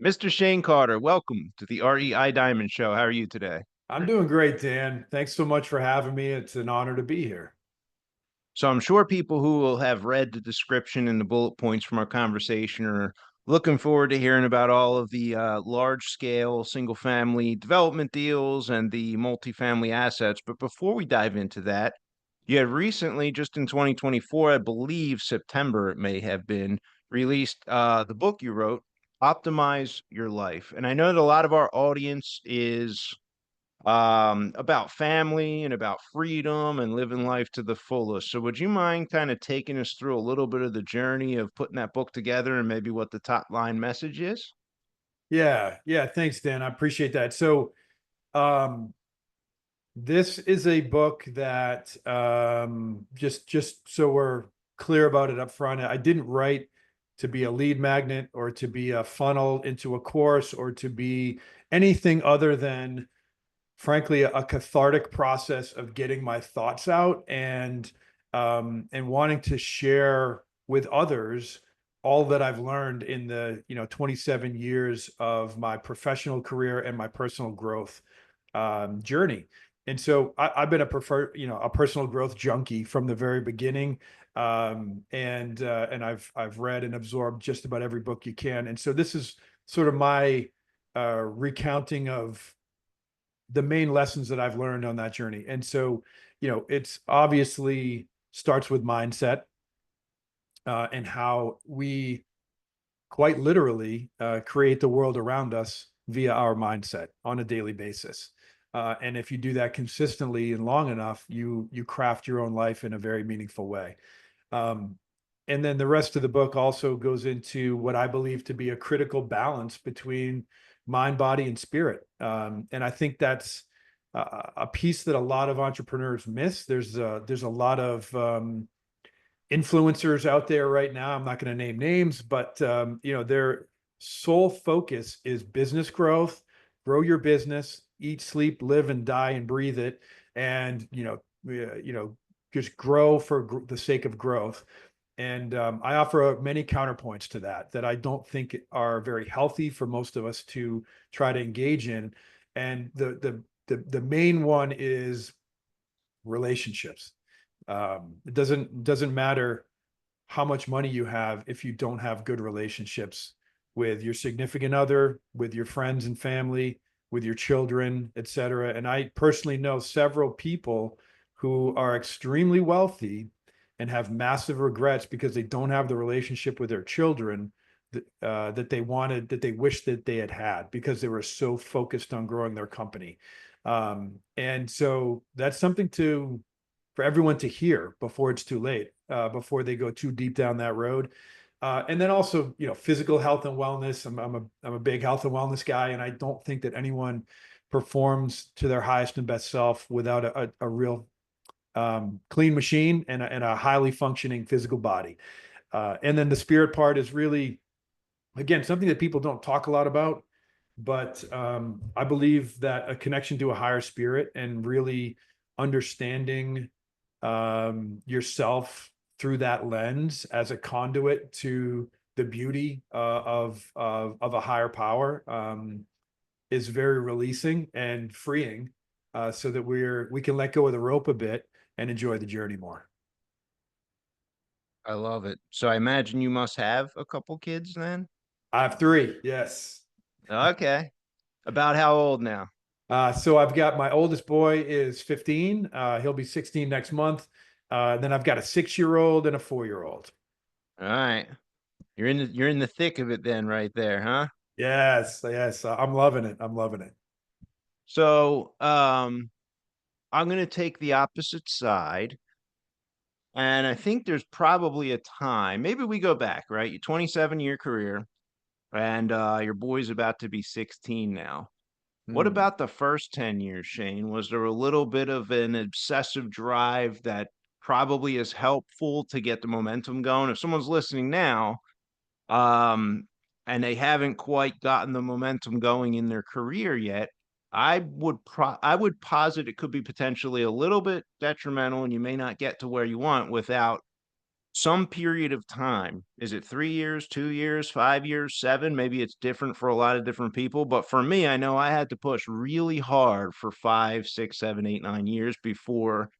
Mr. Shane Carter, welcome to the REI Diamond Show. How are you today? I'm doing great, Dan. Thanks so much for having me. It's an honor to be here. So I'm sure people who will have read the description and the bullet points from our conversation are looking forward to hearing about all of the large scale single family development deals and the multifamily assets. But before we dive into that, you had recently, just in 2024, I believe September it may have been, released the book you wrote, Optimize Your Life. And I know that a lot of our audience is about family and about freedom and living life to the fullest. So, would you mind kind of taking us through a little bit of the journey of putting that book together and maybe what the top line message is? Yeah. Thanks, Dan. I appreciate that. Um, this is a book that just so we're clear about it up front, I didn't write to be a lead magnet or to be a funnel into a course or to be anything other than, frankly, a cathartic process of getting my thoughts out and wanting to share with others all that I've learned in the 27 years of my professional career and my personal growth journey. And so I've been a personal growth junkie from the very beginning. And I've read and absorbed just about every book you can. And so this is sort of my recounting of the main lessons that I've learned on that journey. And so, it's obviously starts with mindset and how we quite literally create the world around us via our mindset on a daily basis. And if you do that consistently and long enough, you craft your own life in a very meaningful way. Um, and then the rest of the book also goes into what I believe to be a critical balance between mind, body, and spirit. And I think that's a piece that a lot of entrepreneurs miss. There's a lot of influencers out there right now. I'm not going to name names, but their sole focus is business growth, grow your business, eat, sleep, live, and die, and breathe it, and just grow for the sake of growth. And I offer many counterpoints to that I don't think are very healthy for most of us to try to engage in. And the main one is relationships. It doesn't matter how much money you have if you don't have good relationships with your significant other, with your friends and family, with your children, etc. And I personally know several people who are extremely wealthy and have massive regrets because they don't have the relationship with their children that they wanted, that they wish that they had had because they were so focused on growing their company. And so that's something for everyone to hear before it's too late, before they go too deep down that road. And then also, physical health and wellness. I'm a big health and wellness guy, and I don't think that anyone performs to their highest and best self without a real clean machine and a highly functioning physical body. And then the spirit part is really, again, something that people don't talk a lot about, but I believe that a connection to a higher spirit and really understanding yourself through that lens as a conduit to the beauty of a higher power is very releasing and freeing, so that we can let go of the rope a bit and enjoy the journey more. I love it. So, I imagine you must have a couple kids then? I have three, yes. Okay. About how old now? So I've got my oldest boy is 15. He'll be 16 next month. Then I've got a 6-year-old and a 4-year-old. All right. You're in the thick of it then right there, huh? Yes. I'm loving it. I'm loving it. So, I'm going to take the opposite side. And I think there's probably a time, maybe we go back, right? Your 27-year career, and your boy's about to be 16 now. What Hmm. about the first 10 years, Shane? Was there a little bit of an obsessive drive that probably is helpful to get the momentum going? If someone's listening now, um, and they haven't quite gotten the momentum going in their career yet, I would posit it could be potentially a little bit detrimental, and you may not get to where you want without some period of time. Is it 3 years, 2 years, 5 years, seven? Maybe it's different for a lot of different people. But for me, I know I had to push really hard for 5, 6, 7, 8, 9 years before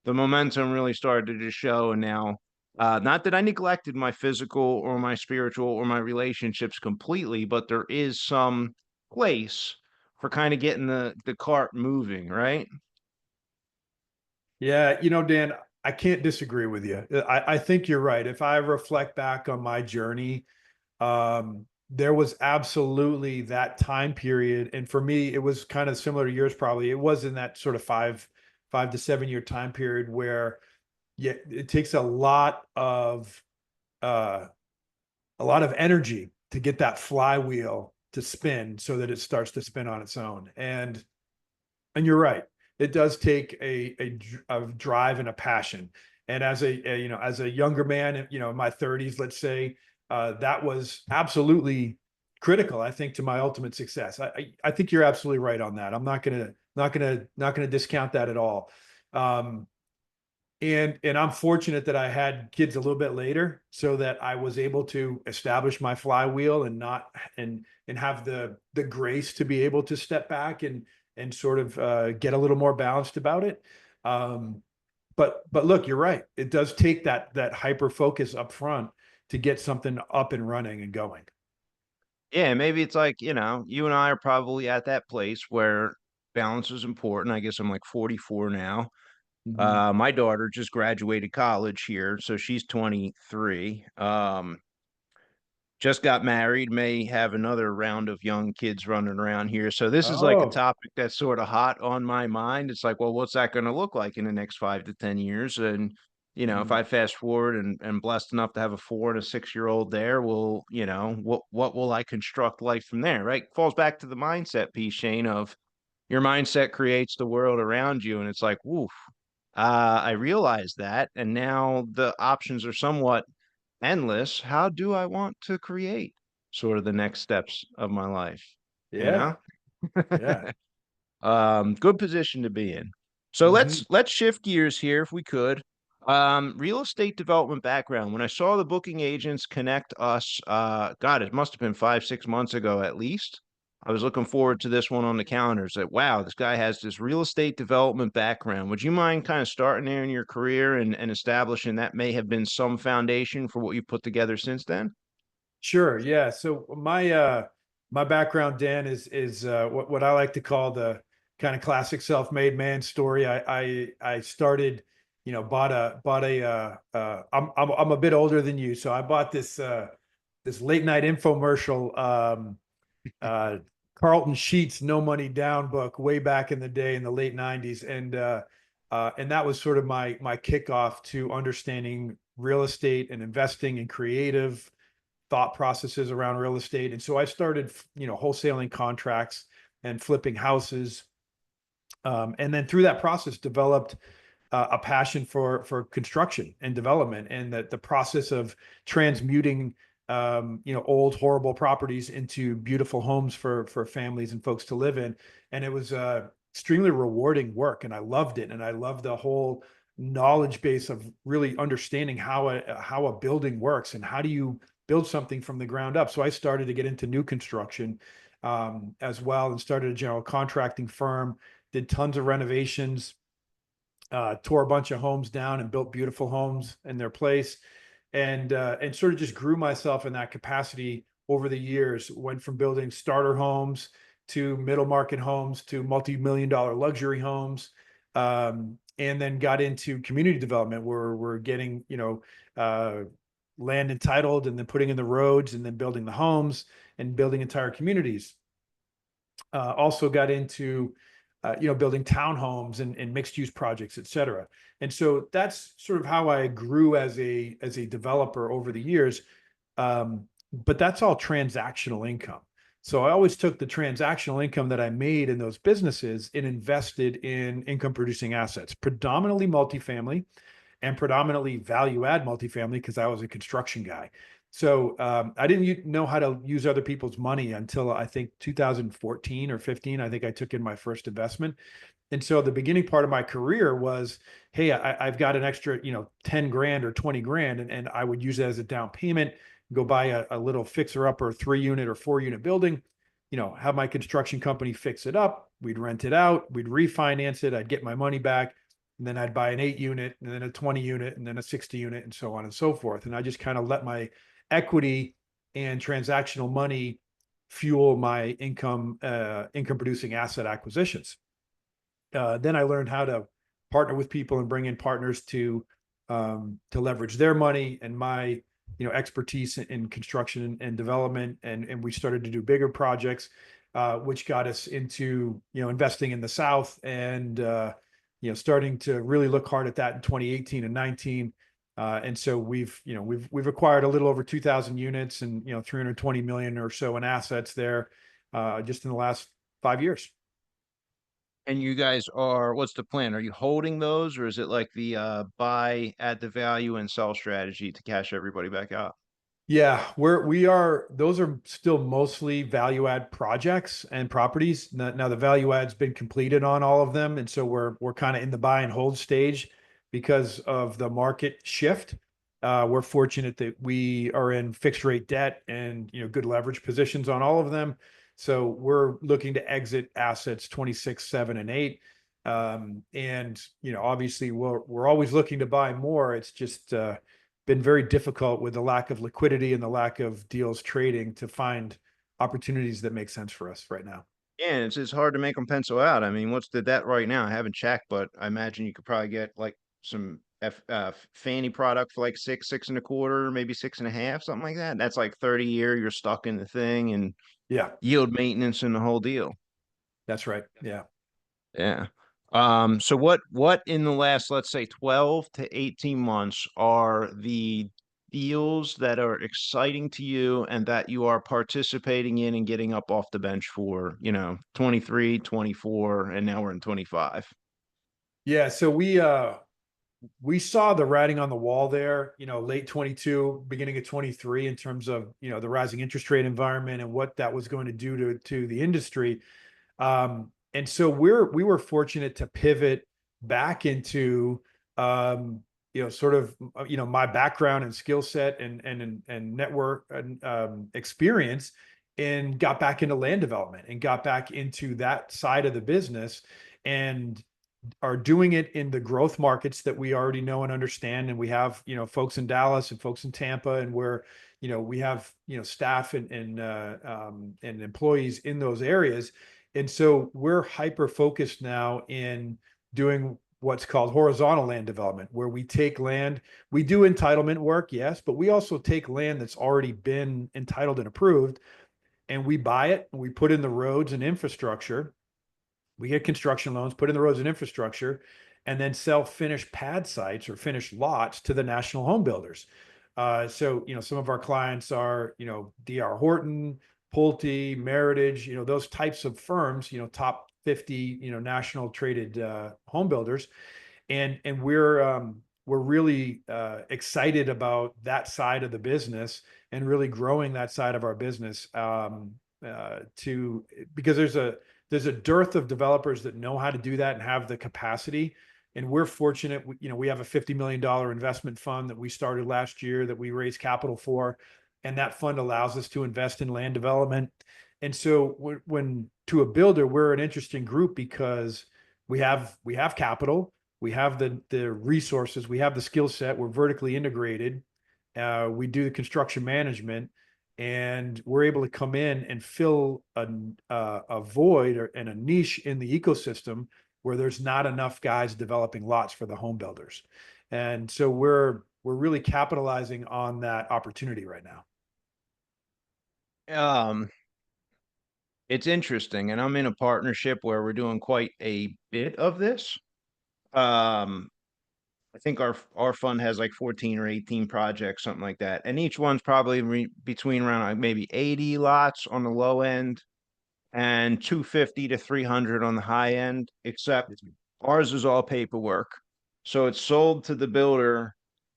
the momentum really started to show. And now, not that I neglected my physical or my spiritual or my relationships completely, but there is some place for kind of getting the cart moving, right? Yeah, Dan, I can't disagree with you. I think you're right. If I reflect back on my journey, there was absolutely that time period. And for me, it was kind of similar to yours, probably. It was in that sort of 5 to 7 year time period where, yeah, it takes uh, a lot of energy to get that flywheel to spin so that it starts to spin on its own. And you're right. It does take a drive and a passion. And as a younger man, in my 30s, let's say, that was absolutely critical, I think, to my ultimate success. I think you're absolutely right on that. I'm not gonna discount that at all. Um, and I'm fortunate that I had kids a little bit later, so that I was able to establish my flywheel and not and have the grace to be able to step back and sort of get a little more balanced about it. Um, but look, you're right. It does take that hyper focus up front to get something up and running and going. Yeah, maybe it's like, you and I are probably at that place where balance is important. I guess I'm like 44 now. Mhm. My daughter just graduated college here, so she's 23. Just got married, may have another round of young kids running around here. So this is like a Oh, topic that's sort of hot on my mind. It's like, well, what's that going to look like in the next 5 to 10 years? And if mhm. I fast forward and blessed enough to have a 4 and a 6 year old there, well, what will I construct life from there? Right? Falls back to the mindset piece, Shane, of your mindset creates the world around you. And it's like, woof, I realized that. And now the options are somewhat endless. How do I want to create sort of the next steps of my life? You Yeah, know? yeah. Good position to be in. So Mhm. let's shift gears here if we could. Real estate development background. When I saw the booking agents connect us, God, it must have been 5, 6 months ago at least. I was looking forward to this one on the calendar. It's like, wow, this guy has this real estate development background. Would you mind kind of starting there in your career and establishing that may have been some foundation for what you put together since then? Sure. Yeah. So my background, Dan, is what I like to call the kind of classic self-made man story. I started, I'm a bit older than you, so I bought this late night infomercial, uh Carlton Sheets No Money Down book way back in the day in the late 90s. And that was sort of my kickoff to understanding real estate and investing in creative thought processes around real estate. And so I started, wholesaling contracts and flipping houses. And then through that process, developed a passion for construction and development, and the process of transmuting, old horrible properties into beautiful homes for families and folks to live in. And it was extremely rewarding work, and I loved it. And I loved the whole knowledge base of really understanding how a building works and how do you build something from the ground up. So I started to get into new construction, as well, and started a general contracting firm. Did tons of renovations, tore a bunch of homes down and built beautiful homes in their place, and sort of just grew myself in that capacity over the years. Went from building starter homes to middle market homes to multi-million-dollar luxury homes, and then got into community development, where we're getting uh, land entitled and then putting in the roads and then building the homes and building entire communities. Also got into building townhomes and mixed use projects, et cetera. And so that's sort of how I grew as a developer over the years. But that's all transactional income. So I always took the transactional income that I made in those businesses and invested in income producing assets, predominantly multifamily and predominantly value add multifamily, because I was a construction guy. So I didn't know how to use other people's money until I think 2014 or 15. I think I took in my first investment. And so the beginning part of my career was, hey, I've got an extra, 10 grand or 20 grand, and I would use it as a down payment, go buy a little fixer upper 3 unit or 4 unit building, have my construction company fix it up. We'd rent it out, we'd refinance it, I'd get my money back. And then I'd buy an 8 unit and then a 20 unit and then a 60 unit and so on and so forth. And I just kind of let my equity and transactional money fuel my income producing asset acquisitions. Then I learned how to partner with people and bring in partners to leverage their money and my expertise in construction and development, and we started to do bigger projects, which got us into investing in the South and starting to really look hard at that in 2018 and 19. And so we've acquired a little over 2,000 units and 320 million or so in assets there just in the last 5 years. And you guys are, what's the plan? Are you holding those, or is it like the buy, add the value, and sell strategy to cash everybody back out? Yeah, we are those are still mostly value add projects and properties. Now the value add's been completed on all of them, and so we're kind of in the buy and hold stage because of the market shift. We're fortunate that we are in fixed rate debt and good leverage positions on all of them. So we're looking to exit assets 26, 7, and 8. And obviously we're always looking to buy more. It's just been very difficult with the lack of liquidity and the lack of deals trading to find opportunities that make sense for us right now. Yeah, and it's hard to make them pencil out. I mean, what's the debt right now? I haven't checked, but I imagine you could probably get like some Fannie product for like 6, 6.25, maybe 6.5, something like that. That's like 30 year. You're stuck in the thing and Yeah, yield maintenance and the whole deal. that's right. Yeah. Yeah. So what in the last, let's say, 12 to 18 months are the deals that are exciting to you and that you are participating in and getting up off the bench for, 23, 24, and now we're in 25. Yeah. So we saw the writing on the wall there, late 22, beginning of 23, in terms of, the rising interest rate environment and what that was going to do to the industry. And so we were fortunate to pivot back into sort of my background and skill set and network and experience, and got back into land development and got back into that side of the business, and are doing it in the growth markets that we already know and understand. And we have folks in Dallas and folks in Tampa, and where we have staff and employees in those areas. And so we're hyper focused now in doing what's called horizontal land development, where we take land, we do entitlement work, yes, but we also take land that's already been entitled and approved, and we buy it and we put in the roads and infrastructure. We get construction loans, put in the roads and infrastructure, and then sell finished pad sites or finished lots to the national home builders. So some of our clients are D.R. Horton, Pulte, Meritage, those types of firms, top 50 national traded home builders, and we're really excited about that side of the business and really growing that side of our business, to because there's a dearth of developers that know how to do that and have the capacity. And we're fortunate, we have a $50 million investment fund that we started last year that we raised capital for. And that fund allows us to invest in land development. And so when to a builder, we're an interesting group because we have capital, we have the resources, we have the skill set, we're vertically integrated, we do the construction management, and we're able to come in and fill a void and a niche in the ecosystem where there's not enough guys developing lots for the home builders. And so we're really capitalizing on that opportunity right now. Um, it's interesting, and I'm in a partnership where we're doing quite a bit of this. Um, I think our fund has like 14 or 18 projects, something like that, and each one's probably between around like maybe 80 lots on the low end and 250 to 300 on the high end, except ours is all paperwork. So it's sold to the builder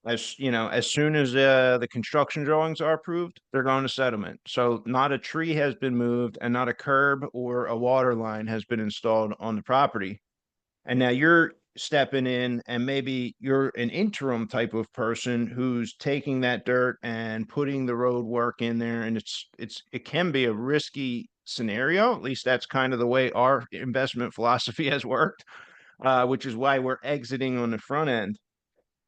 As you know, as soon as the construction drawings are approved, they're going to settlement. So not a tree has been moved and not a curb or a water line has been installed on the property. And now you're stepping in and maybe you're an interim type of person who's taking that dirt and putting the road work in there. And it can be a risky scenario. At least that's kind of the way our investment philosophy has worked, which is why we're exiting on the front end.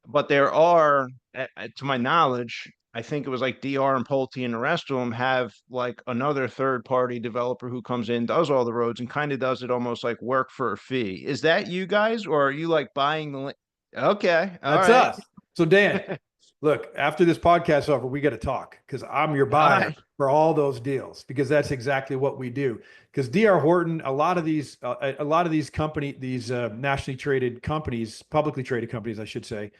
But there are, to my knowledge, I think it was like DR and Pulte and the rest of them have like another third party developer who comes in, does all the roads and kind of does it almost like work for a fee. Is that you guys, or are you like buying the Okay. All That's right. us. So Dan, look, after this podcast over, we got to talk because I'm your All buyer right. for all those deals because that's exactly what we do. Because DR Horton, a lot of these nationally traded companies, publicly traded companies, I should say,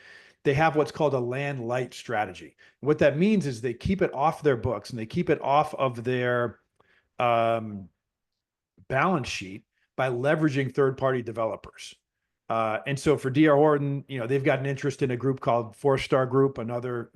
they have what's called a land light strategy. What that means is they keep it off their books and they keep it off of their um, balance sheet by leveraging third party developers. And so for DR Horton, they've got an interest in a group called Four Star Group, another,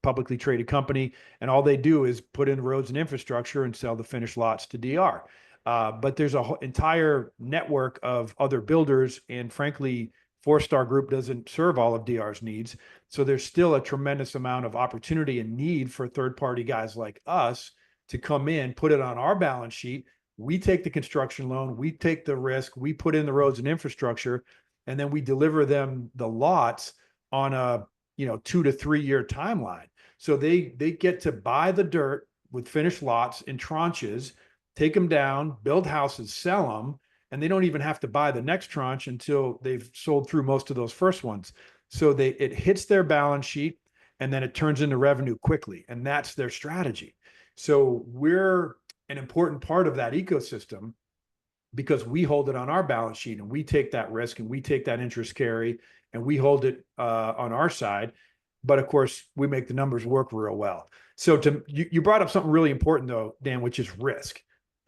publicly traded company. And all they do is put in roads and infrastructure and sell the finished lots to DR. But there's a whole entire network of other builders. And frankly, Four Star Group doesn't serve all of DR's needs. So there's still a tremendous amount of opportunity and need for third party guys like us to come in, put it on our balance sheet. We take the construction loan, we take the risk, we put in the roads and infrastructure, and then we deliver them the lots on a 2 to 3 year timeline. So they get to buy the dirt with finished lots in tranches, take them down, build houses, sell them, and they don't even have to buy the next tranche until they've sold through most of those first ones. So it hits their balance sheet and then it turns into revenue quickly, and that's their strategy. So we're an important part of that ecosystem because we hold it on our balance sheet and we take that risk and we take that interest carry and we hold it on our side. But of course, we make the numbers work real well. So you brought up something really important though, Dan, which is risk.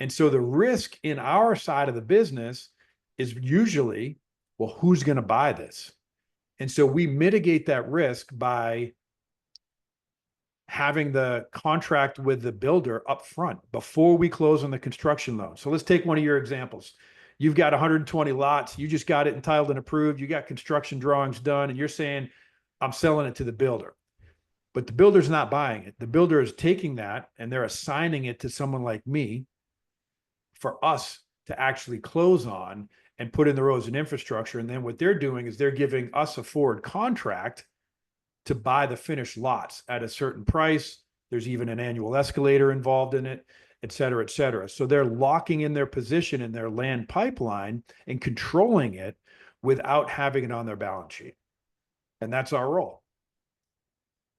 And so the risk in our side of the business is usually, well, who's going to buy this? And so we mitigate that risk by having the contract with the builder up front before we close on the construction loan. So let's take one of your examples. You've got 120 lots. You just got it entitled and approved. You got construction drawings done, and you're saying, I'm selling it to the builder. But the builder's not buying it. The builder is taking that and they're assigning it to someone like me for us to actually close on and put in the roads and infrastructure. And then what they're doing is they're giving us a forward contract to buy the finished lots at a certain price. There's even an annual escalator involved in it, et cetera, et cetera. So they're locking in their position in their land pipeline and controlling it without having it on their balance sheet. And that's our role.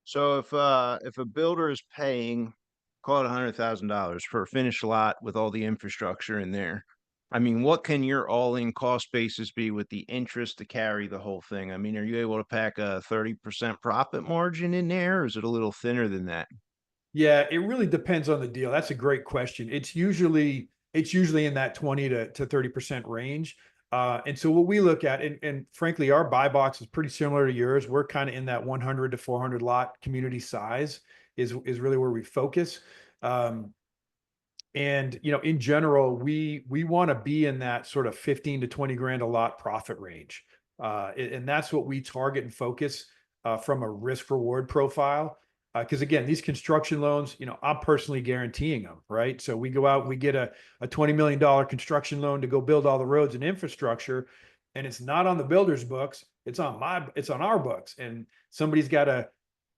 So if a builder is paying, call it $100,000 for a finished lot with all the infrastructure in there, I mean, what can your all-in cost basis be with the interest to carry the whole thing? I mean, are you able to pack a 30% profit margin in there, or is it a little thinner than that? Yeah, it really depends on the deal. That's a great question. It's usually in that 20 to 30% range. And so what we look at, and frankly, our buy box is pretty similar to yours. We're kind of in that 100 to 400 lot community size is really where we focus. And in general, we want to be in that sort of 15 to 20 grand a lot profit range. And that's what we target and focus from a risk reward profile. Because again, these construction loans, I'm personally guaranteeing them, right? So we go out, we get a $20 million construction loan to go build all the roads and infrastructure, and it's not on the builder's books, it's on our books. And somebody's got to,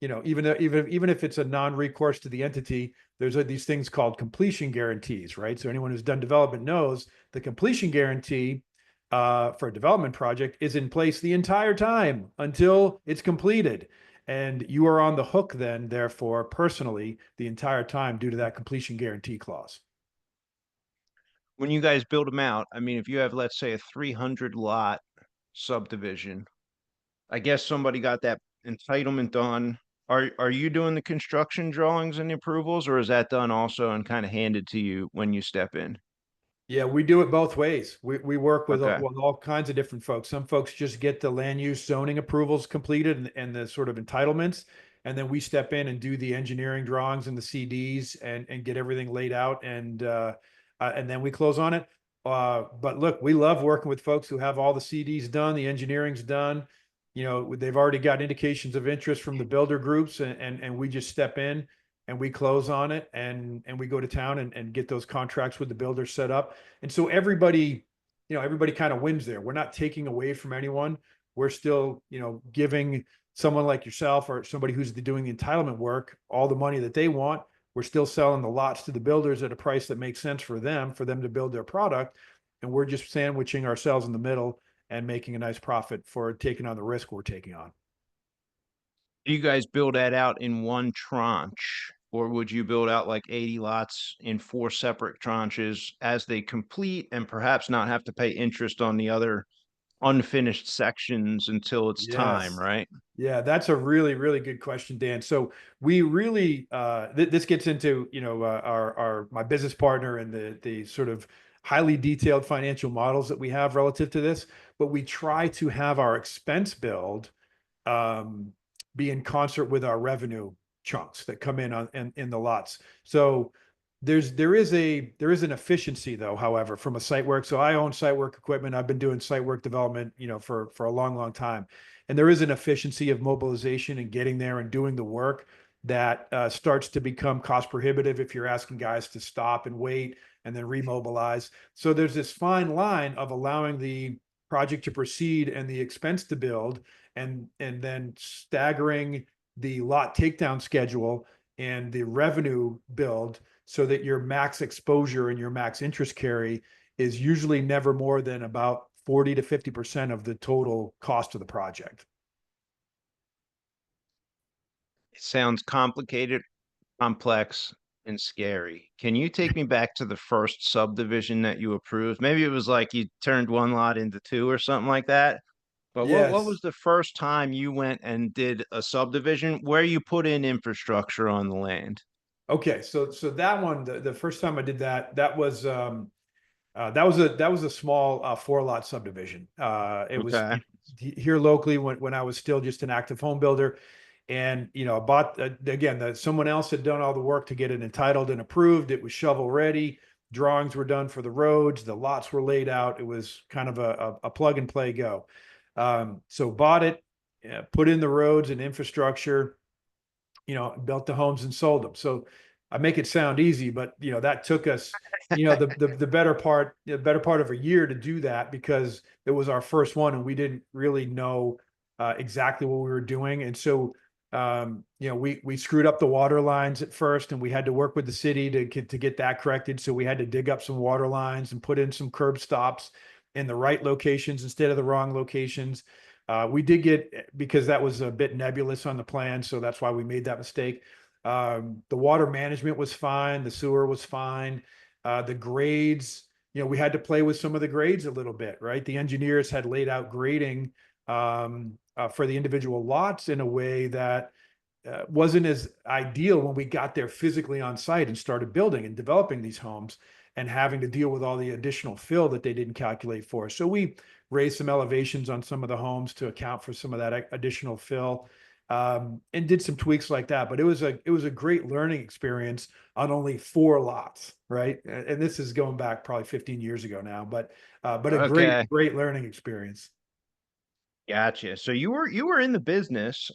even if it's a non-recourse to the entity, there's these things called completion guarantees, right? So anyone who's done development knows the completion guarantee for a development project is in place the entire time until it's completed. And you are on the hook then, therefore, personally, the entire time due to that completion guarantee clause. When you guys build them out, I mean, if you have, let's say, a 300 lot subdivision, I guess somebody got that entitlement done. Are you doing the construction drawings and the approvals, or is that done also and kind of handed to you when you step in? Yeah, we do it both ways. We work Okay. with all kinds of different folks. Some folks just get the land use zoning approvals completed and the sort of entitlements, and then we step in and do the engineering drawings and the CDs and get everything laid out and then we close on it. But look, we love working with folks who have all the CDs done, the engineering's done. You know, they've already got indications of interest from the builder groups, and we just step in and we close on it and we go to town and get those contracts with the builders set up. And so everybody, everybody kind of wins there. We're not taking away from anyone. We're still, giving someone like yourself or somebody who's doing the entitlement work all the money that they want. We're still selling the lots to the builders at a price that makes sense for them to build their product. And we're just sandwiching ourselves in the middle and making a nice profit for taking on the risk we're taking on. Do you guys build that out in one tranche, or would you build out like 80 lots in four separate tranches as they complete and perhaps not have to pay interest on the other unfinished sections until it's time, Yes. right? Yeah, that's a really, really good question, Dan. So we really this gets into our my business partner and the sort of highly detailed financial models that we have relative to this, but we try to have our expense build um, be in concert with our revenue chunks that come in in the lots. So there is an efficiency though, however, from a site work. So I own site work equipment. I've been doing site work development, for a long, long time. And there is an efficiency of mobilization and getting there and doing the work that starts to become cost prohibitive if you're asking guys to stop and wait and then remobilize. So there's this fine line of allowing the project to proceed and the expense to build and then staggering the lot takedown schedule and the revenue build so that your max exposure and your max interest carry is usually never more than about 40 to 50% of the total cost of the project. It sounds complicated, complex, and scary. Can you take me back to the first subdivision that you approved? Maybe it was like you turned one lot into two or something like that. But what Yes. was the first time you went and did a subdivision where you put in infrastructure on the land? Okay. So that one, the first time I did that, that was a small 4 lot subdivision. It was Okay. here locally when I was still just an active home builder. And I bought again that someone else had done all the work to get it entitled and approved. It was shovel ready. Drawings were done for the roads. The lots were laid out. It was kind of a plug and play go. So bought it, put in the roads and infrastructure, built the homes and sold them. So I make it sound easy, but that took us, the better part of a year to do that because it was our first one and we didn't really know exactly what we were doing. And so we screwed up the water lines at first and we had to work with the city to get that corrected. So we had to dig up some water lines and put in some curb stops in the right locations instead of the wrong locations. We did get, because that was a bit nebulous on the plan, so that's why we made that mistake. The water management was fine, the sewer was fine. The grades, we had to play with some of the grades a little bit, right? The engineers had laid out grading for the individual lots in a way that wasn't as ideal when we got there physically on site and started building and developing these homes and having to deal with all the additional fill that they didn't calculate for. So we raised some elevations on some of the homes to account for some of that additional fill, and did some tweaks like that. But it was a great learning experience on only 4 lots, right? And this is going back probably 15 years ago now, but a Okay. great learning experience. Gotcha. So you were in the business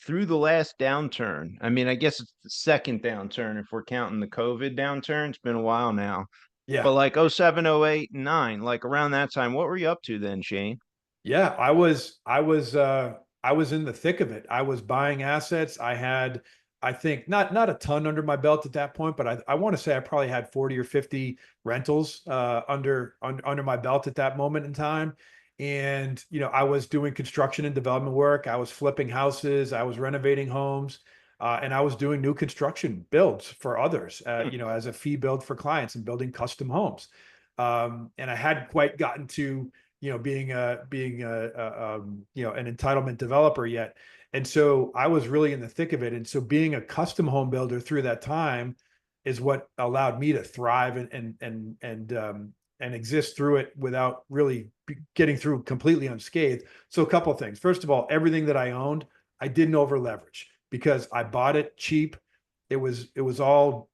through the last downturn. I mean, I guess it's the second downturn if we're counting the COVID downturn. It's been a while now. Yeah. But like '07, '08, and 9, like around that time, what were you up to then, Shane? Yeah, I was in the thick of it. I was buying assets. I had, I think, not a ton under my belt at that point, but I want to say I probably had 40 or 50 rentals under my belt at that moment in time. And I was doing construction and development work. I was flipping houses. I was renovating homes. And I was doing new construction builds for others, as a fee build for clients and building custom homes. And I hadn't quite gotten to being an entitlement developer yet. And so I was really in the thick of it. And so being a custom home builder through that time, is what allowed me to thrive and exist through it without really getting through completely unscathed. So a couple of things. First of all, everything that I owned, I didn't over leverage because I bought it cheap. It was all,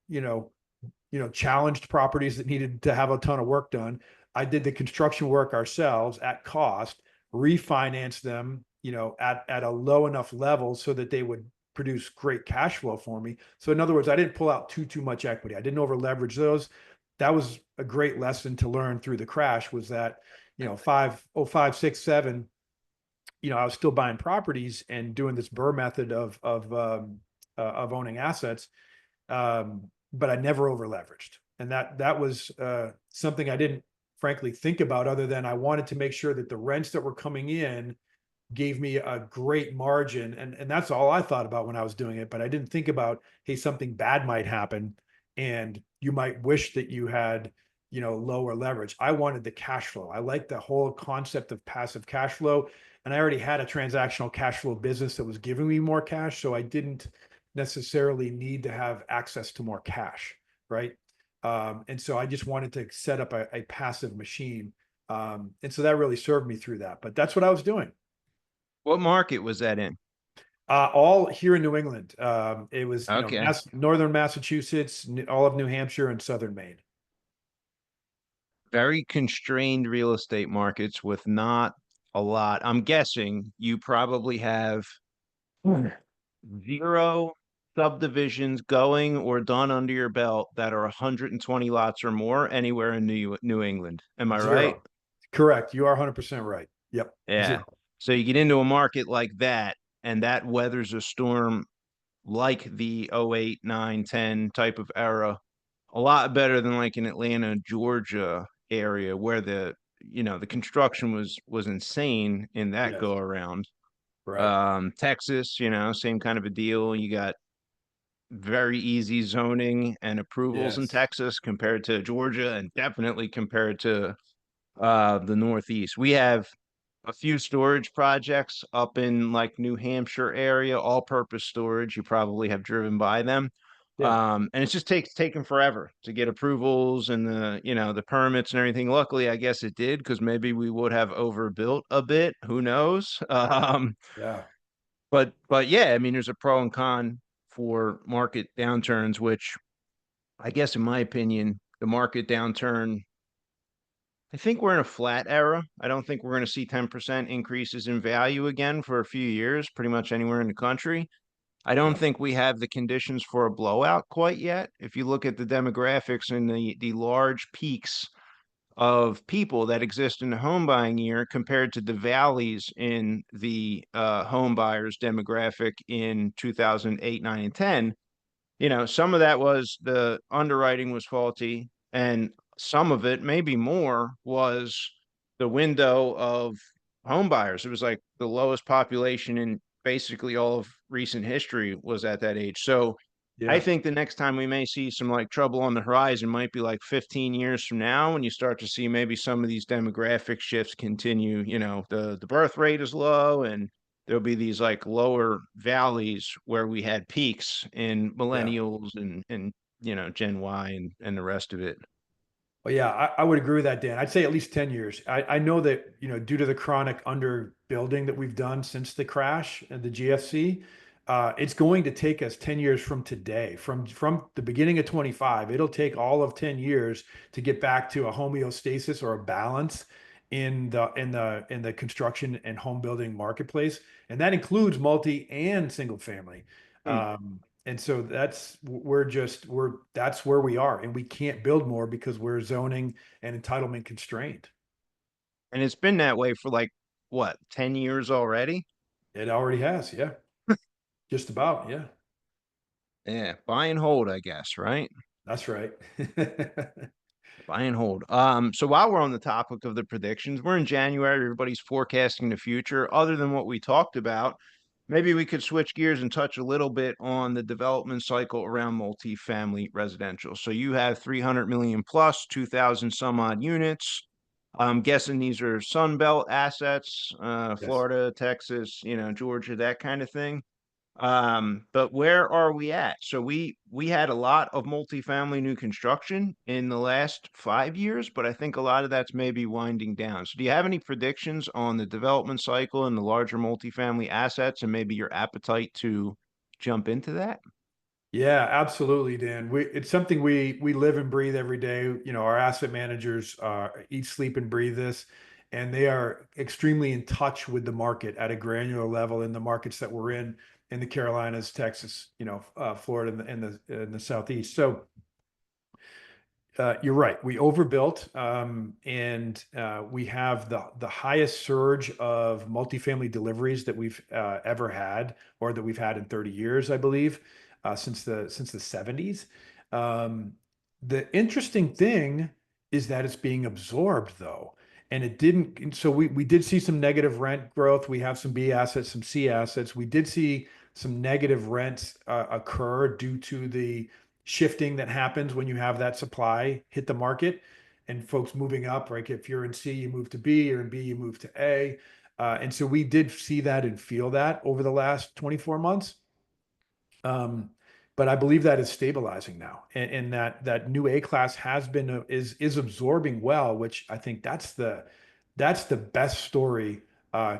challenged properties that needed to have a ton of work done. I did the construction work ourselves at cost, refinanced them, at a low enough level so that they would produce great cash flow for me. So in other words, I didn't pull out too much equity. I didn't over leverage those. That was a great lesson to learn through the crash, was that, 5, 6, 7, I was still buying properties and doing this BRRRR method of owning assets, but I never over leveraged, and that was something I didn't frankly think about, other than I wanted to make sure that the rents that were coming in gave me a great margin, and that's all I thought about when I was doing it. But I didn't think about, hey, something bad might happen, and you might wish that you had, lower leverage. I wanted the cash flow. I like the whole concept of passive cash flow, and I already had a transactional cash flow business that was giving me more cash, so I didn't necessarily need to have access to more cash, right? And so I just wanted to set up a passive machine, and so that really served me through that. But that's what I was doing. What market was that in? All here in New England. It was, Okay. northern Massachusetts, all of New Hampshire, and southern Maine. Very constrained real estate markets with not a lot. I'm guessing you probably have zero subdivisions going or done under your belt that are 120 lots or more anywhere in New England. Am I right? Zero. Correct. You are 100% right. Yep. Yeah. Zero. So you get into a market like that, and that weathers a storm like the '08, 9, 10 type of era a lot better than like in Atlanta, Georgia area where the construction was insane in that Yes. go around. Right. Texas, same kind of a deal. You got very easy zoning and approvals in Yes. Texas compared to Georgia, and definitely compared to the Northeast. We have a few storage projects up in like New Hampshire area, all purpose storage. You probably have driven by them. Yeah. And it just taking forever to get approvals and the permits and everything. Luckily, I guess it did, because maybe we would have overbuilt a bit. Who knows? Yeah. But yeah, I mean, there's a pro and con for market downturns, which I guess in my opinion, the market downturn, I think we're in a flat era. I don't think we're going to see 10% increases in value again for a few years, pretty much anywhere in the country. I don't Yeah. think we have the conditions for a blowout quite yet. If you look at the demographics and the large peaks of people that exist in the home buying year compared to the valleys in the home buyers demographic in 2008, 9, and 10, some of that was the underwriting was faulty, and some of it, maybe more, was the window of home buyers. It was like the lowest population in basically all of recent history was at that age. So I Yeah. think the next time we may see some like trouble on the horizon might be like 15 years from now, when you start to see maybe some of these demographic shifts continue. The birth rate is low, and there'll be these like lower valleys where we had peaks in Yeah. millennials and Gen Y and the rest of it. Well, yeah, I would agree with that, Dan. I'd say at least 10 years. I know that, due to the chronic underbuilding that we've done since the crash and the GFC, it's going to take us 10 years from today, from the beginning of 25. It'll take all of 10 years to get back to a homeostasis or a balance in the construction and home building marketplace. And that includes multi and single family. Hmm. And so that's where we are, and we can't build more because we're zoning and entitlement constrained. And it's been that way for like what, 10 years already? It already has, yeah, just about, yeah, Yeah, buy and hold, I guess, right? that's right. Buy and hold. So while we're on the topic of the predictions, we're in January, everybody's forecasting the future. Other than what we talked about, maybe we could switch gears and touch a little bit on the development cycle around multifamily residential. So you have 300 million plus, 2,000 some odd units. I'm guessing these are Sun Belt assets, Yes, Florida, Texas, Georgia, that kind of thing. But where are we at? So we had a lot of multifamily new construction in the last 5 years, but I think a lot of that's maybe winding down. So do you have any predictions on the development cycle and the larger multifamily assets and maybe your appetite to jump into that? Yeah, absolutely, Dan. It's something we live and breathe every day. You know, our asset managers eat, sleep, and breathe this, and they are extremely in touch with the market at a granular level in the markets that we're in the Carolinas, Texas, Florida, and the Southeast. So you're right. We overbuilt, and we have the highest surge of multifamily deliveries that we've ever had, or that we've had in 30 years, I believe, since the 70s. Um, the interesting thing is that it's being absorbed, though, and it didn't. And so we did see some negative rent growth. We have some B assets, some C assets. We did see some negative rents occur due to the shifting that happens when you have that supply hit the market and folks moving up, right? If you're in C, you move to B, or in B, you move to A. And so we did see that and feel that over the last 24 months. Um, but I believe that is stabilizing now, and that new A class has been is absorbing well, which I think that's the best story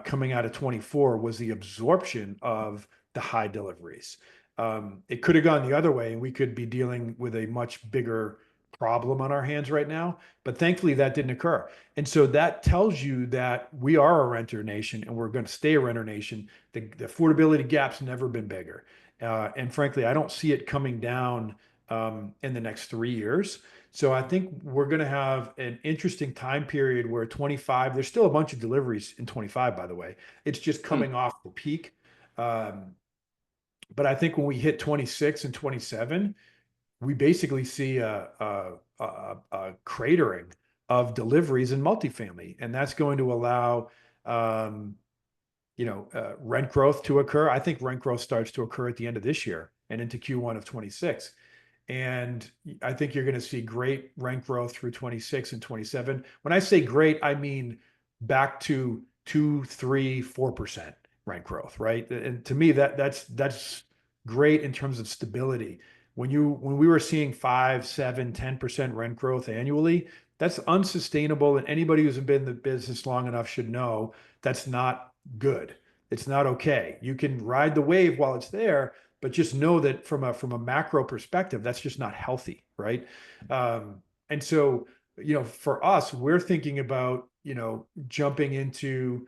coming out of 24 was the absorption of the high deliveries. It could have gone the other way, and we could be dealing with a much bigger problem on our hands right now. But thankfully, that didn't occur, and so that tells you that we are a renter nation, and we're going to stay a renter nation. The affordability gap's never been bigger. And frankly, I don't see it coming down in the next 3 years. So I think we're going to have an interesting time period where 25, there's still a bunch of deliveries in 25, by the way. It's just Hmm. coming off the peak. Um, but I think when we hit 26 and 27, we basically see a cratering of deliveries in multifamily. And that's going to allow um, rent growth to occur. I think rent growth starts to occur at the end of this year and into Q1 of 26. And I think you're going to see great rent growth through 26 and 27. When I say great, I mean back to 2, 3, 4% rent growth, right? And to me, that's great in terms of stability. When we were seeing 5, 7, 10% rent growth annually, that's unsustainable. And anybody who's been in the business long enough should know that's not good. It's not okay. You can ride the wave while it's there, but just know that from a macro perspective, that's just not healthy, right? And so, for us, we're thinking about jumping into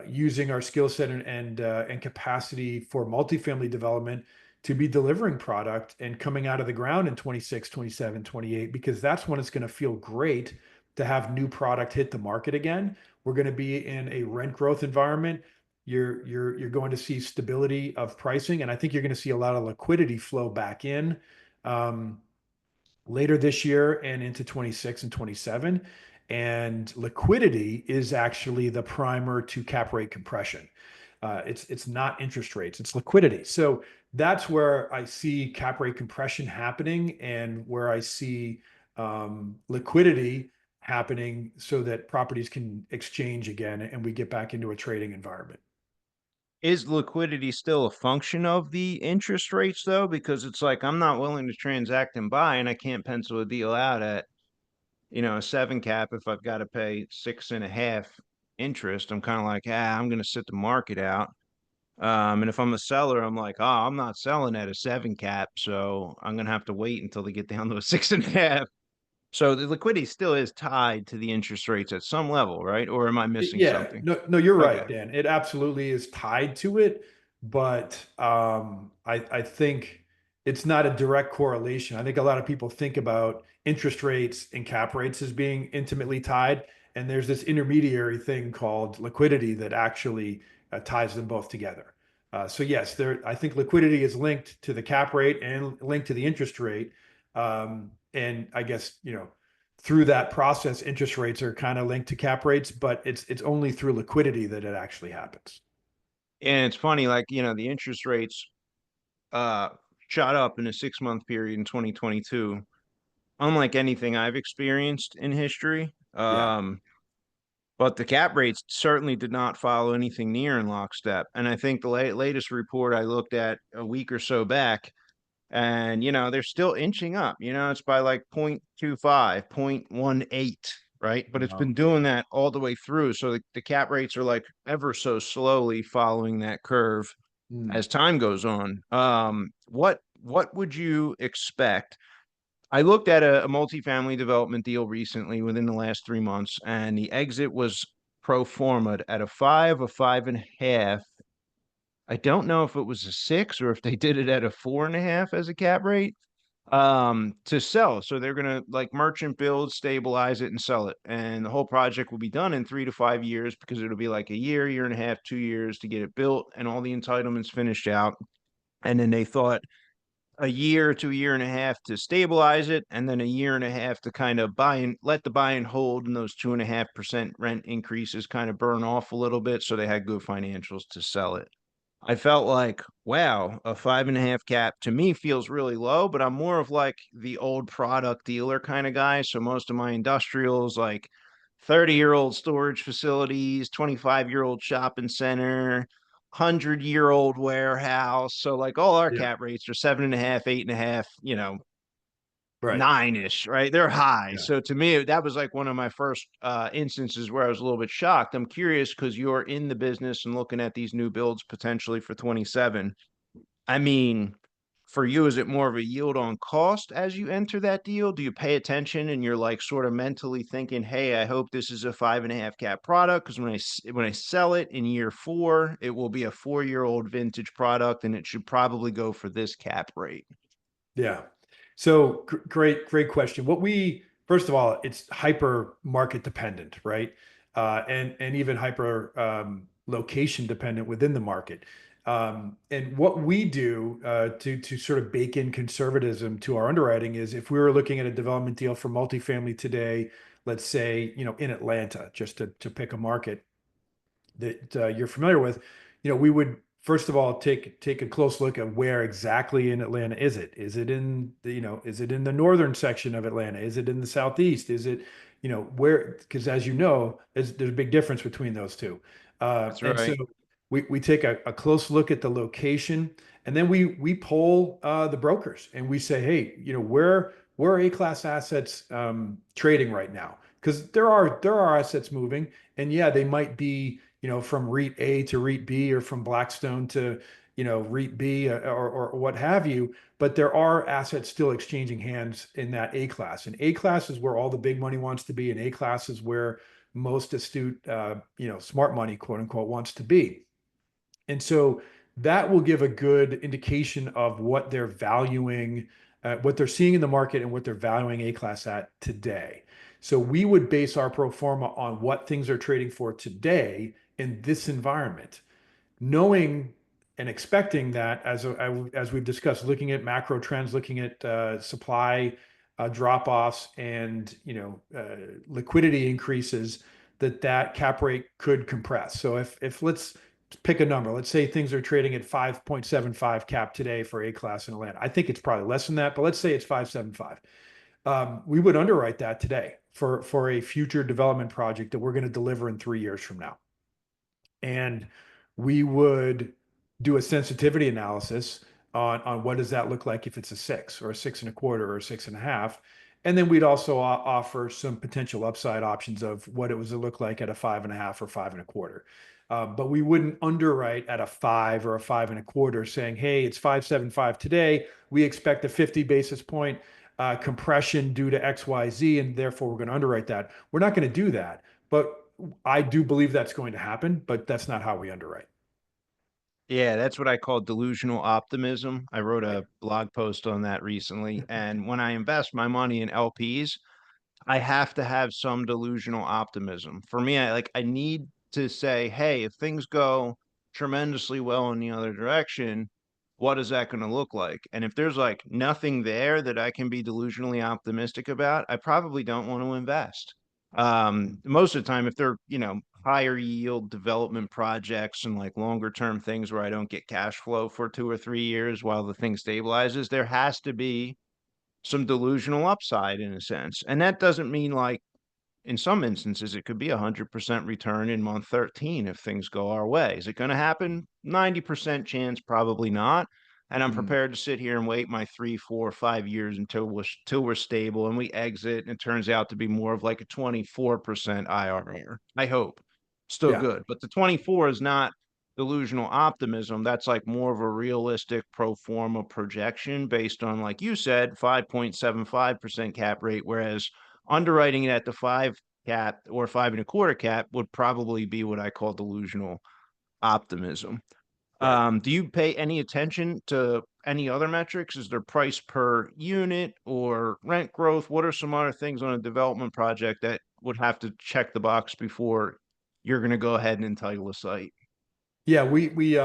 using our skill set and capacity for multifamily development to be delivering product and coming out of the ground in 26, 27, 28, because that's when it's going to feel great to have new product hit the market again. We're going to be in a rent growth environment. You're going to see stability of pricing, and I think you're going to see a lot of liquidity flow back in um, later this year and into 26 and 27. And liquidity is actually the primer to cap rate compression. It's not interest rates, it's liquidity. So that's where I see cap rate compression happening, and where I see liquidity happening so that properties can exchange again and we get back into a trading environment. Is liquidity still a function of the interest rates though? Because it's like I'm not willing to transact and buy, and I can't pencil a deal out at a seven cap if I've got to pay 6.5 interest. I'm kind of like, I'm going to sit the market out. And if I'm a seller, I'm like, oh, I'm not selling at a seven cap, so I'm going to have to wait until they get down to a 6.5. So the liquidity still is tied to the interest rates at some level, right? Or am I missing Yeah, something? no, no, you're Okay. right, Dan. It absolutely is tied to it, but I think it's not a direct correlation. I think a lot of people think about interest rates and cap rates as being intimately tied, and there's this intermediary thing called liquidity that actually ties them both together. So yes, I think liquidity is linked to the cap rate and linked to the interest rate, and I guess through that process, interest rates are kind of linked to cap rates, but it's only through liquidity that it actually happens. And it's funny, like, the interest rates uh shot up in a 6 month period in 2022, unlike anything I've experienced in history. Yeah. but the cap rates certainly did not follow anything near in lockstep. And I think the latest report I looked at a week or so back, and they're still inching up. It's by like 0.25, 0.18, right? But it's Wow. been doing that all the way through. So the cap rates are like ever so slowly following that curve Mm. as time goes on. What would you expect? I looked at a multifamily development deal recently within the last 3 months, and the exit was pro forma at a 5.5. I don't know if it was a 6 or if they did it at a 4.5 as a cap rate to sell. So they're gonna like merchant build, stabilize it, and sell it. And the whole project will be done in 3 to 5 years because it'll be like a year and a half, 2 years to get it built and all the entitlements finished out. And then they thought a year to a year and a half to stabilize it, and then a year and a half to kind of buy and let the buy and hold, and those 2.5% rent increases kind of burn off a little bit. So they had good financials to sell it. I felt like, wow, a 5.5 cap to me feels really low, but I'm more of like the old product dealer kind of guy. So most of my industrials, like 30-year-old storage facilities, 25-year-old shopping center, 100-year-old warehouse. So like all our Yeah. cap rates are 7.5, 8.5, Right. 9-ish, right? They're high. Yeah. So to me, that was like one of my first instances where I was a little bit shocked. I'm curious because you're in the business and looking at these new builds potentially for 27. I mean, for you, is it more of a yield on cost as you enter that deal? Do you pay attention and you're like sort of mentally thinking, "Hey, I hope this is a 5.5 cap product because when I sell it in year 4, it will be a 4-year-old vintage product and it should probably go for this cap rate." Yeah. So great question. First of all, it's hyper market dependent, right? And even hyper location dependent within the market. And what we do to sort of bake in conservatism to our underwriting is if we were looking at a development deal for multifamily today, let's say, in Atlanta, just to pick a market that you're familiar with, we would first of all take a close look at where exactly in Atlanta is it? Is it in is it in the northern section of Atlanta? Is it in the southeast? Is it, where? Because as you know, there's a big difference between those two. That's And so right. we take a close look at the location, and then we poll the brokers and we say, hey, where are A-class assets trading right now? Because there are assets moving, and yeah, they might be from REIT A to REIT B or from Blackstone to, REIT B or what have you. But there are assets still exchanging hands in that A class. And A class is where all the big money wants to be. And A class is where most astute, smart money, quote unquote, wants to be. And so that will give a good indication of what they're valuing, what they're seeing in the market and what they're valuing A class at today. So we would base our pro forma on what things are trading for today in this environment, knowing and expecting that as we've discussed, looking at macro trends, looking at supply drop-offs and liquidity increases, that cap rate could compress. So if let's pick a number, let's say things are trading at 5.75 cap today for A class in Atlanta. I think it's probably less than that, but let's say it's 5.75. We would underwrite that today for a future development project that we're going to deliver in 3 years from now. And we would do a sensitivity analysis on what does that look like if it's a 6 or a 6.25 or a 6.5. And then we'd also offer some potential upside options of what it was to look like at a 5.5 or 5.25. But we wouldn't underwrite at a 5 or a 5.25 saying, hey, it's 5.75 today. We expect a 50 basis point compression due to XYZ, and therefore we're going to underwrite that. We're not going to do that. But I do believe that's going to happen, but that's not how we underwrite. Yeah, that's what I call delusional optimism. I wrote Right. a blog post on that recently. And when I invest my money in LPs, I have to have some delusional optimism. For me, I need to say, hey, if things go tremendously well in the other direction, what is that going to look like? And if there's like nothing there that I can be delusionally optimistic about, I probably don't want to invest. Most of the time, if they're, higher yield development projects and like longer term things where I don't get cash flow for 2 or 3 years while the thing stabilizes, there has to be some delusional upside in a sense. And that doesn't mean like in some instances, it could be 100% return in month 13 if things go our way. Is it going to happen? 90% chance, probably not. And I'm Mm, prepared to sit here and wait my 3, 4, 5 years till we're stable and we exit, and it turns out to be more of like a 24% IRR. I hope. Still yeah. good. But the 24 is not delusional optimism. That's like more of a realistic pro forma projection based on, like you said, 5.75% cap rate, whereas underwriting it at the five cap or five and a quarter cap would probably be what I call delusional optimism. Right. Do you pay any attention to any other metrics? Is there price per unit or rent growth? What are some other things on a development project that would have to check the box before you're going to go ahead and entitle a site? Yeah, we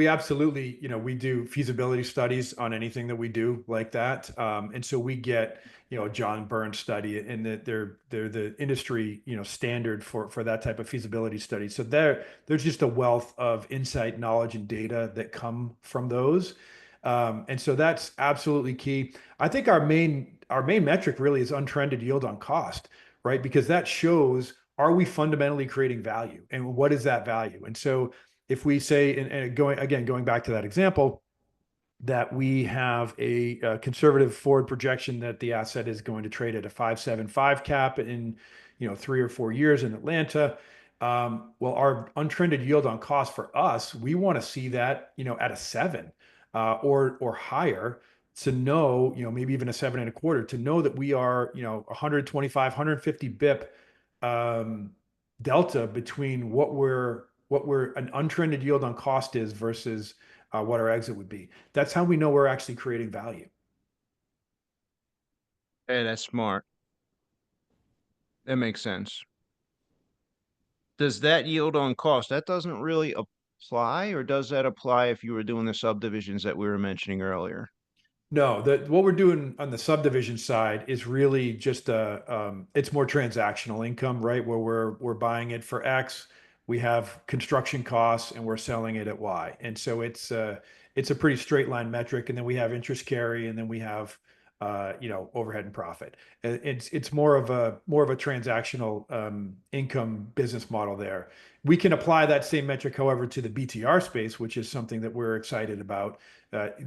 absolutely, we do feasibility studies on anything that we do like that. And so we get, a John Burns study, and that they're the industry, standard for that type of feasibility study. So there's just a wealth of insight, knowledge, and data that come from those. And so that's absolutely key. I think our main metric really is untrended yield on cost, right? Because that shows, are we fundamentally creating value, and what is that value? And so if we say, and going back to that example, that we have a conservative forward projection that the asset is going to trade at a 5.75 cap in 3 or 4 years in Atlanta. Well, our untrended yield on cost for us, we want to see that at a 7 or higher, to know, maybe even a 7.25, to know that we are 125, 150 bip delta between what we're an untrended yield on cost is versus what our exit would be. That's how we know we're actually creating value. Hey, that's smart. That makes sense. Does that yield on cost? That doesn't really apply, or does that apply if you were doing the subdivisions that we were mentioning earlier? No, what we're doing on the subdivision side is really just it's more transactional income, right? Where we're buying it for X, we have construction costs, and we're selling it at Y. And so it's a pretty straight line metric, and then we have interest carry, and then we have overhead and profit. It's more of a transactional income business model there. We can apply that same metric, however, to the BTR space, which is something that we're excited about,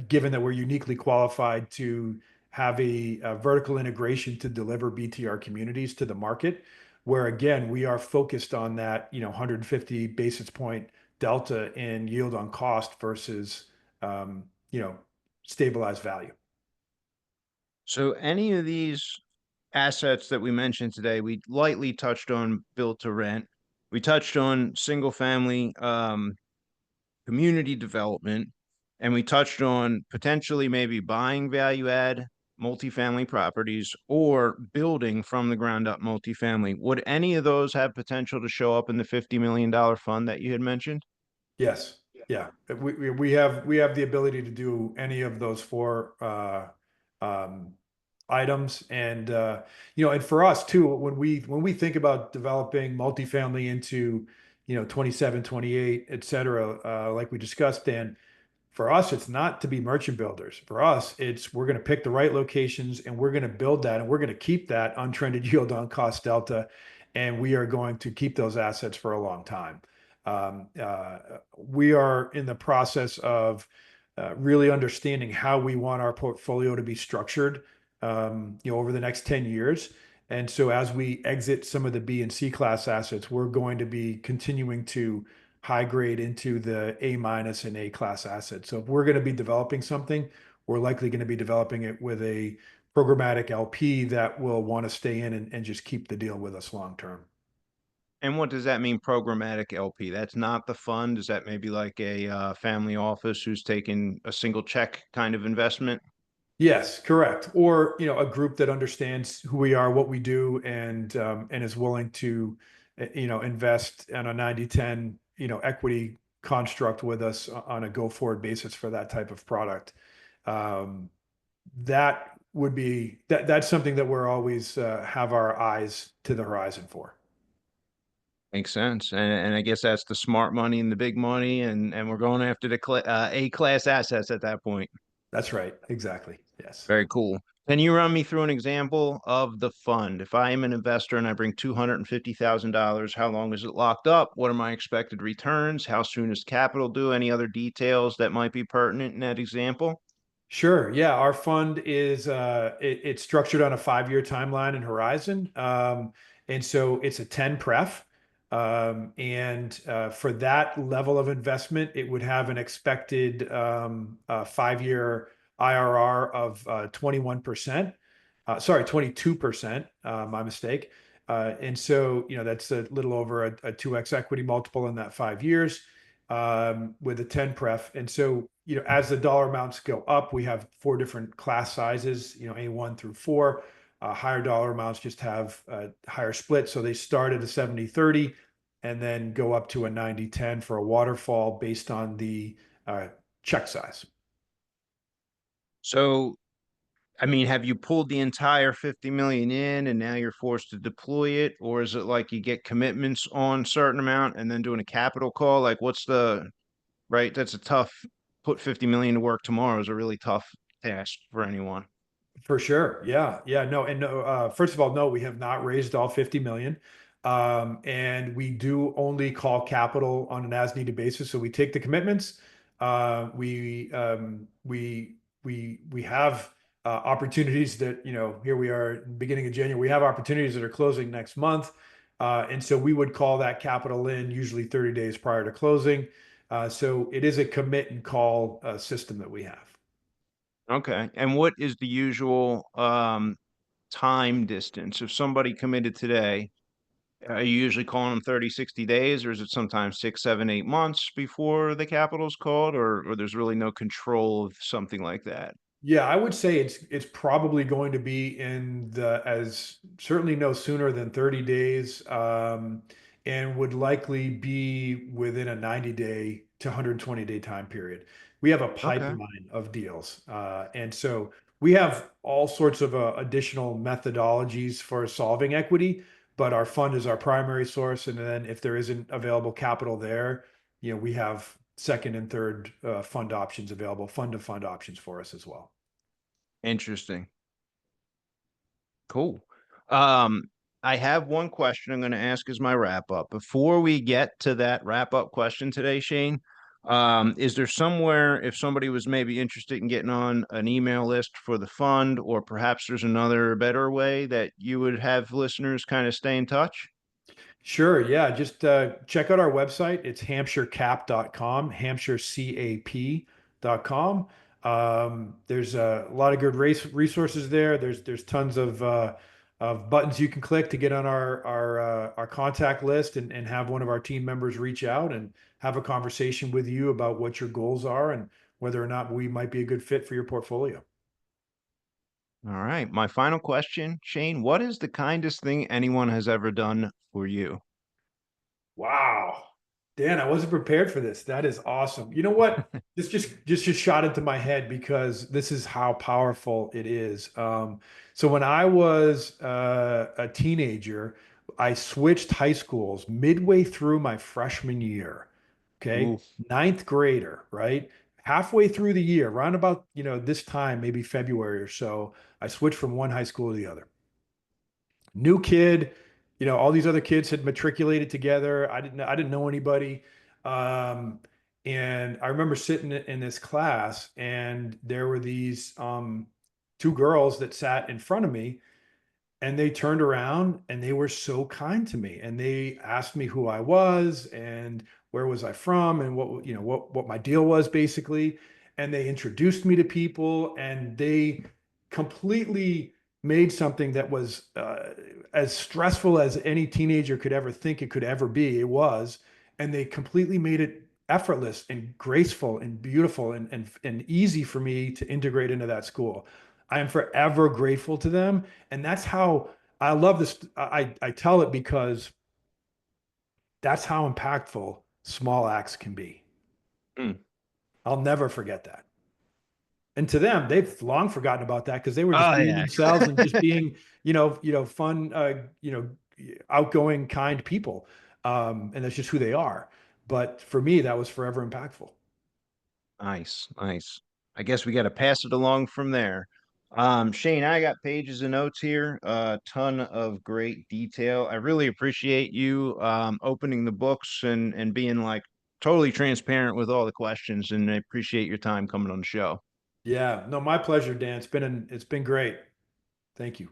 given that we're uniquely qualified to have a vertical integration to deliver BTR communities to the market, where again, we are focused on that, 150 basis point delta in yield on cost versus, um, you know, stabilized value. So any of these assets that we mentioned today, we lightly touched on build to rent. We touched on single family community development, and we touched on potentially maybe buying value add multifamily properties or building from the ground up multifamily. Would any of those have potential to show up in the $50 million fund that you had mentioned? Yes. Yeah. We have the ability to do any of those four items. And and for us too, when we think about developing multifamily into 27, 28, et cetera, like we discussed, Dan, for us, it's not to be merchant builders. For us, it's we're going to pick the right locations, and we're going to build that, and we're going to keep that untrended yield on cost delta, and we are going to keep those assets for a long time. We are in the process of really understanding how we want our portfolio to be structured, over the next 10 years. And so as we exit some of the B and C class assets, we're going to be continuing to high grade into the A minus and A class assets. So if we're going to be developing something, we're likely going to be developing it with a programmatic LP that will want to stay in and just keep the deal with us long term. And what does that mean, programmatic LP? That's not the fund. Is that maybe like a family office who's taking a single check kind of investment? Yes, correct. Or, a group that understands who we are, what we do, and is willing to, invest on a 90/10, equity construct with us on a go forward basis for that type of product. Um, that's something that we're always have our eyes to the horizon for. Makes sense. And I guess that's the smart money and the big money, and we're going after the A class assets at that point. That's right. Exactly. Yes. Very cool. Can you run me through an example of the fund? If I am an investor and I bring $250,000, how long is it locked up? What are my expected returns? How soon is capital due? Any other details that might be pertinent in that example? Sure. Yeah, our fund is it's structured on a 5-year timeline and horizon. And so it's a 10 pref. And for that level of investment, it would have an expected 5-year IRR of 21%. Sorry, 22%, my mistake. And so, that's a little over a 2x equity multiple in that 5 years, with a 10 pref. And so, as the dollar amounts go up, we have 4 different class sizes, A1 through 4. Higher dollar amounts just have a higher split. So they start at a 70/30 and then go up to a 90/10 for a waterfall based on the check size. So, I mean, have you pulled the entire 50 million in and now you're forced to deploy it? Or is it like you get commitments on certain amount and then doing a capital call? Like what's the right? That's a tough put 50 million to work tomorrow is a really tough task for anyone. For sure. Yeah. Yeah. No, and no, first of all, no, we have not raised all 50 million. And we do only call capital on an as needed basis. So we take the commitments. We have opportunities that, here we are beginning of January, we have opportunities that are closing next month. And so we would call that capital in usually 30 days prior to closing. So it is a commit and call system that we have. Okay. And what is the usual time distance? If somebody committed today, are you usually calling them 30, 60 days, or is it sometimes 6, 7, 8 months before the capital's called, or there's really no control of something like that? Yeah, I would say it's probably going to be in the as certainly no sooner than 30 days, and would likely be within a 90-day to 120-day time period. We have a Okay. pipeline of deals, and so we have all sorts of additional methodologies for solving equity, but our fund is our primary source, and then if there isn't available capital there, we have second and third fund options available, fund to fund options for us as well. Interesting. Cool. Um, I have one question I'm going to ask as my wrap up. Before we get to that wrap up question today, Shane, is there somewhere if somebody was maybe interested in getting on an email list for the fund, or perhaps there's another better way that you would have listeners kind of stay in touch? Sure. Yeah. Just check out our website. It's hampshirecap.com, hampshirecap.com. There's a lot of good resources there. There's tons of buttons you can click to get on our contact list and have one of our team members reach out and have a conversation with you about what your goals are and whether or not we might be a good fit for your portfolio. All right. My final question, Shane, what is the kindest thing anyone has ever done for you? Wow. Dan, I wasn't prepared for this. That is awesome. You know what? This just shot into my head because this is how powerful it is. So when I was a teenager, I switched high schools midway through my freshman year. Okay. Ooh, Ninth grader, right? Halfway through the year, around about, this time, maybe February or so, I switched from one high school to the other. New kid, all these other kids had matriculated together. I didn't know anybody. Um, and I remember sitting in this class and there were these two girls that sat in front of me, and they turned around and they were so kind to me and they asked me who I was and where was I from and what my deal was basically, and they introduced me to people and they completely made something that was as stressful as any teenager could ever think it could ever be. It was, and they completely made it effortless and graceful and beautiful and easy for me to integrate into that school. I am forever grateful to them, and that's how I love this. I tell it because that's how impactful small acts can be. mm. I'll never forget that. And to them, they've long forgotten about that because they were just Oh being yeah. themselves and just being, fun, outgoing, kind people. And that's just who they are. But for me, that was forever impactful. Nice, nice. I guess we got to pass it along from there. Shane, I got pages of notes here, a ton of great detail. I really appreciate you opening the books and being like totally transparent with all the questions, and I appreciate your time coming on the show. Yeah, no, my pleasure, Dan. It's been great. Thank you.